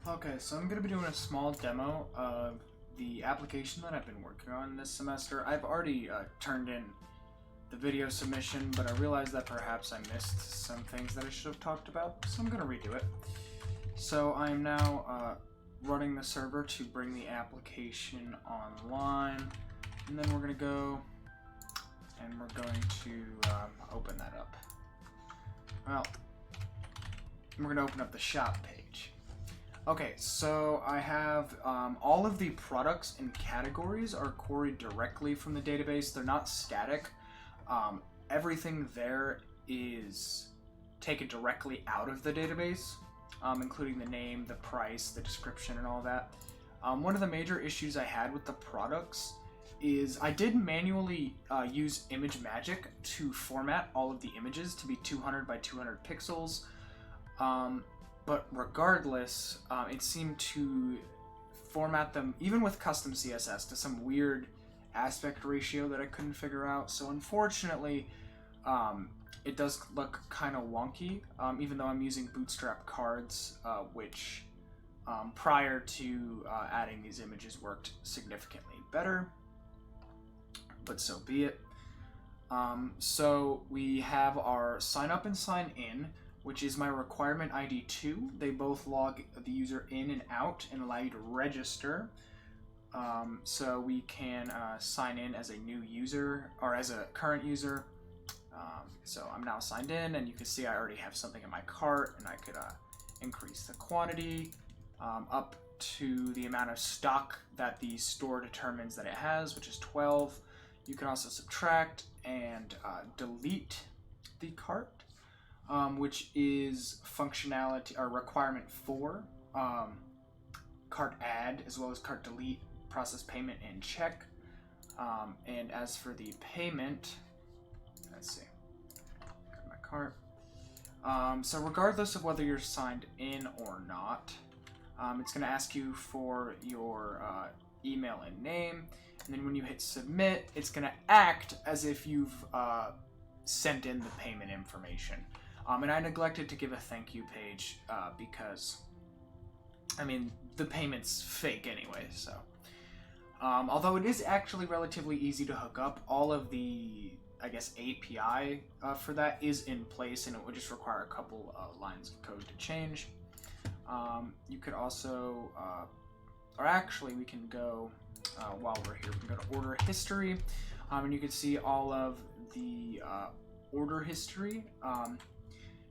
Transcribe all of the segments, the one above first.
Okay, so I'm going to be doing a small demo of the application that I've been working on this semester. I've already turned in the video submission, but I realized that perhaps I missed some things that I should have talked about, so I'm going to redo it. So I'm now running the server to bring the application online, and then we're going to go and we're going to open that up. Well, we're going to open up the shop page. Okay, so I have all of the products and categories are queried directly from the database. They're not static. Everything there is taken directly out of the database, including the name, the price, the description, and all that. One of the major issues I had with the products is I did manually use Image Magic to format all of the images to be 200 by 200 pixels. But regardless, it seemed to format them, even with custom CSS, to some weird aspect ratio that I couldn't figure out. So unfortunately, it does look kind of wonky, even though I'm using Bootstrap cards, which prior to adding these images worked significantly better. But so be it. So we have our sign up and sign in, which is my requirement ID 2. They both log the user in and out and allow you to register. So we can sign in as a new user or as a current user. So I'm now signed in, and you can see I already have something in my cart, and I could increase the quantity up to the amount of stock that the store determines that it has, which is 12. You can also subtract and delete the cart. Which is functionality or requirement 4, cart add, as well as cart delete, process payment, and check. And as for the payment, let's see, go to my cart. So regardless of whether you're signed in or not, it's going to ask you for your email and name, and then when you hit submit, it's going to act as if you've sent in the payment information. And I neglected to give a thank you page because, I mean, the payment's fake anyway, so. Although it is actually relatively easy to hook up, all of the, I guess, API for that is in place, and it would just require a couple lines of code to change. You could also, or actually we can go, while we're here, we can go to order history, and you can see all of the order history.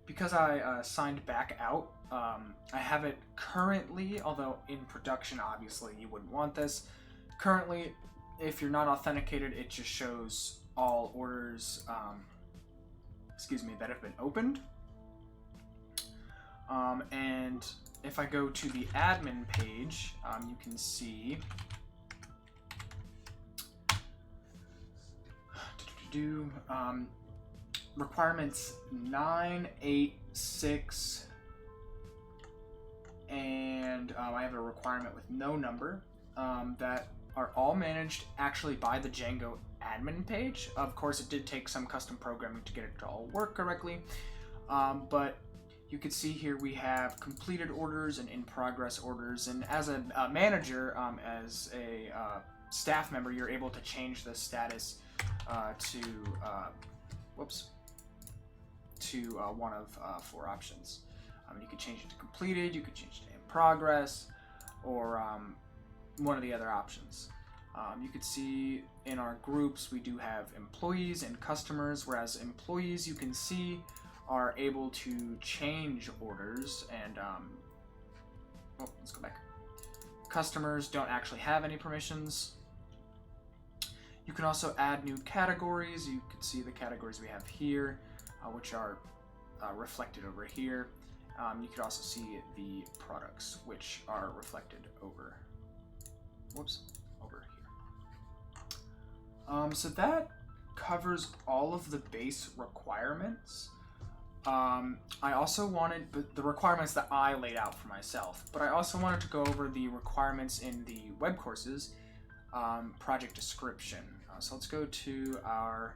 Because I signed back out, I have it currently, although in production, obviously, you wouldn't want this. Currently, if you're not authenticated, it just shows all orders, that have been opened. And if I go to the admin page, you can see requirements 9, 8, 6, and I have a requirement with no number that are all managed actually by the Django admin page. Of course, it did take some custom programming to get it to all work correctly, but you can see here we have completed orders and in progress orders, and as a manager, as a staff member, you're able to change the status to one of 4 options. You could change it to completed, you could change it to in progress, or one of the other options. You could see in our groups we do have employees and customers, whereas employees, you can see, are able to change orders, and let's go back. Customers don't actually have any permissions. You can also add new categories. You can see the categories we have here, which are reflected over here. You could also see the products, which are reflected over here. So that covers all of the base requirements. I also wanted the requirements that I laid out for myself, but I also wanted to go over the requirements in the web courses project description. So let's go to our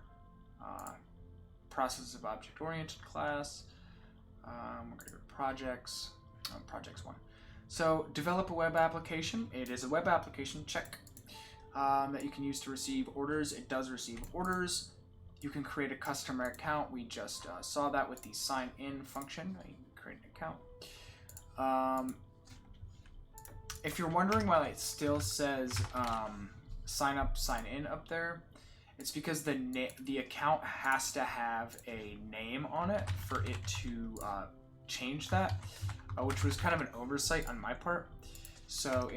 process of object-oriented class. We're going to go to projects, projects 1. So develop a web application. It is a web application, check, that you can use to receive orders. It does receive orders. You can create a customer account. We just saw that with the sign in function. You can create an account. If you're wondering why it still says sign up, sign in up there, it's because the account has to have a name on it for it to change that, which was kind of an oversight on my part. So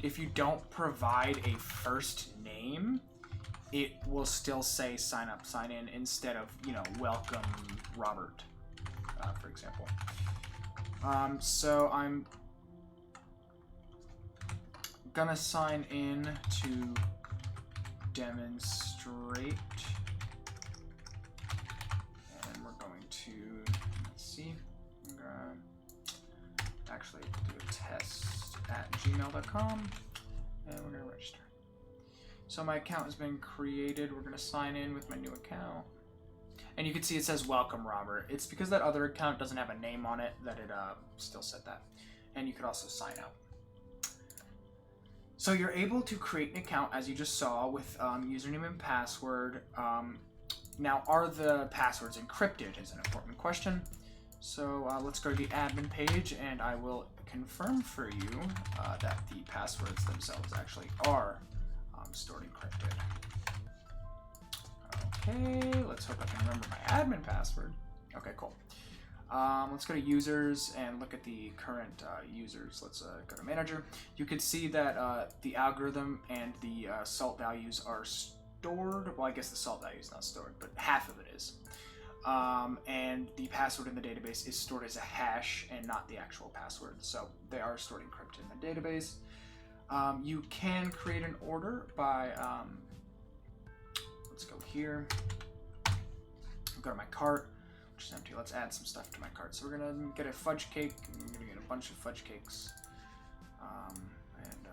if you don't provide a first name, it will still say sign up, sign in instead of, you know, welcome Robert, for example. So I'm gonna sign in to demonstrate, and we're going to, let's see, I'm gonna actually do a test at gmail.com, and we're gonna register. So my account has been created. We're gonna sign in with my new account, and you can see it says welcome Robert. It's because that other account doesn't have a name on it that it still said that. And you could also sign out. So you're able to create an account, as you just saw, with username and password. Now, are the passwords encrypted is an important question. So let's go to the admin page, and I will confirm for you that the passwords themselves actually are stored encrypted. Okay, let's hope I can remember my admin password. Okay, cool. Let's go to users and look at the current users. Let's go to manager. You can see that the algorithm and the salt values are stored. Well, I guess the salt value is not stored, but half of it is. And the password in the database is stored as a hash and not the actual password. So they are stored encrypted in the database. You can create an order by, let's go here, go to my cart, which is empty. Let's add some stuff to my cart. So we're gonna get a fudge cake. I'm gonna get a bunch of fudge cakes, and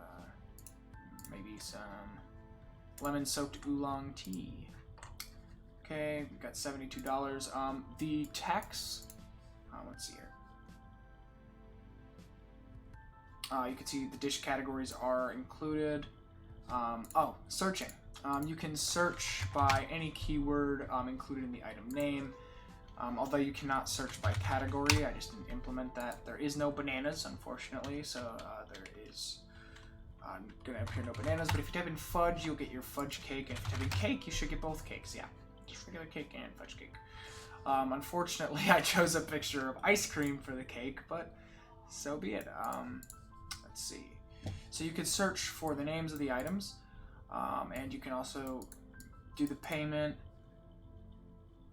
maybe some lemon-soaked oolong tea. Okay, we got $72. The tax, let's see here. You can see the dish categories are included. Oh, searching. You can search by any keyword included in the item name. Although you cannot search by category, I just didn't implement that. There is no bananas, unfortunately, so there is gonna appear no bananas. But if you type in fudge, you'll get your fudge cake, and if you type in cake, you should get both cakes. Yeah, just regular cake and fudge cake. Unfortunately, I chose a picture of ice cream for the cake, but so be it. Let's see. So you could search for the names of the items, and you can also do the payment.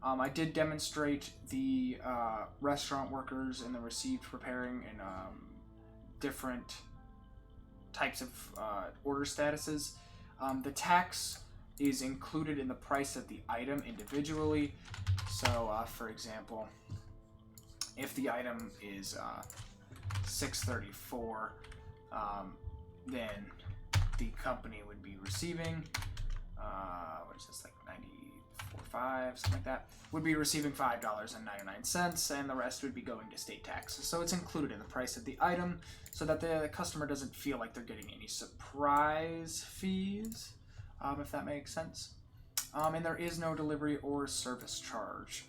I did demonstrate the restaurant workers and the received preparing and different types of order statuses. The tax is included in the price of the item individually. So, for example, if the item is $6.34, then the company would be receiving, what is this, like $94.5, something like that, would be receiving $5.99, and the rest would be going to state taxes. So it's included in the price of the item so that the customer doesn't feel like they're getting any surprise fees, if that makes sense. And there is no delivery or service charge,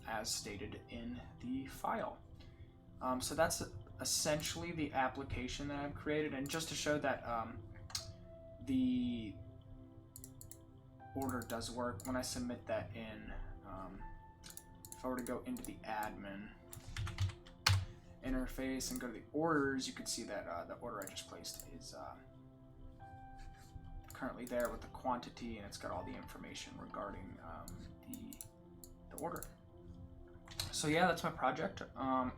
as stated in the file. So that's essentially the application that I've created, and just to show that the order does work, when I submit that in, if I were to go into the admin interface and go to the orders, you can see that the order I just placed is currently there with the quantity, and it's got all the information regarding the order. So yeah, that's my project.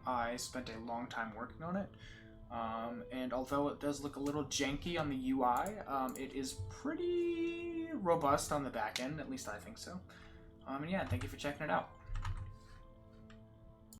I spent a long time working on it, and although it does look a little janky on the UI, it is pretty robust on the back end, at least I think so. And yeah, thank you for checking it out.